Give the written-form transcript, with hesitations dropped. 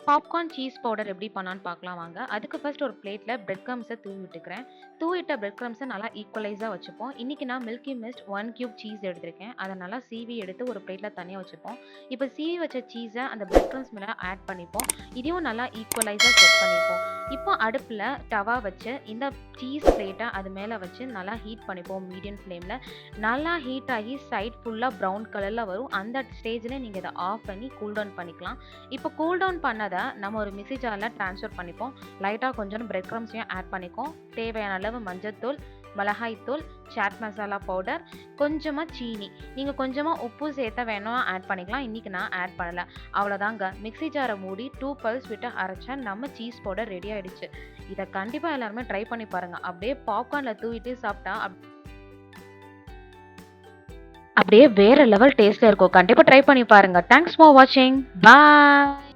Popcorn cheese powder எப்படி பண்ணலான்னு பார்க்கலாம் வாங்க. அதுக்கு ஃபர்ஸ்ட் ஒரு பிளேட்ல பிரெட் கிரம்ஸை தூவி விட்டுக்கிறேன். தூவிட்ட பிரெட் கிரம்ஸை நல்லா ஈக்குவலைஸாக வச்சுப்போம். இன்னைக்கு நான் மில்கி மிஸ்ட் 1 கியூப் சீஸ் எடுத்திருக்கேன். அதை நல்லா சீவி எடுத்து ஒரு பிளேட்ல தனியாக வச்சுப்போம். இப்போ சீவி வச்ச சீஸை அந்த பிரெட் கிரம்ஸ் மேலே ஆட் பண்ணிப்போம். இதையும் நல்லா ஈக்குவலைஸாக செட் பண்ணிப்போம். இப்போ அடுப்பில் டவா வச்சு இந்த சீஸ் பிளேட்டை அது மேலே வச்சு நல்லா ஹீட் பண்ணிப்போம் மீடியம் ஃப்ளேமில். நல்லா ஹீட் ஆகி சைட் ஃபுல்லாக ப்ரௌன் கலரில் வரும். அந்த ஸ்டேஜில் நீங்கள் இதை ஆஃப் பண்ணி கூல் டவுன் பண்ணிக்கலாம். இப்போ கூல் டவுன் பண்ணதை நம்ம ஒரு மிக்ஸி ஜாரில் ட்ரான்ஸ்ஃபர் பண்ணிப்போம். லைட்டாக கொஞ்சம் பிரெட் கிரம்ஸையும் ஆட் பண்ணிப்போம். தேவையான அளவு மஞ்சள்தூள், மிளகாய்த்தூள், சாட் மசாலா பவுடர், கொஞ்சமாக சீனி, நீங்கள் கொஞ்சமாக உப்பு சேர்த்த வேணும் ஆட் பண்ணிக்கலாம். இன்றைக்கி நான் ஆட் பண்ணலை. அவ்வளோதாங்க. மிக்ஸி ஜாரை மூடி 2 பல்ஸ் விட்டு அரைச்சா நம்ம சீஸ் பவுடர் ரெடி ஆகிடுச்சு. இதை கண்டிப்பாக எல்லாருமே ட்ரை பண்ணி பாருங்கள். அப்படியே பாப்கார்னில் தூவிட்டு சாப்பிட்டா அப்படியே வேற லெவல் டேஸ்ட்ல இருக்கும். கண்டிப்பா ட்ரை பண்ணி பாருங்க. தேங்க்ஸ் ஃபார் வாட்சிங். பாய்.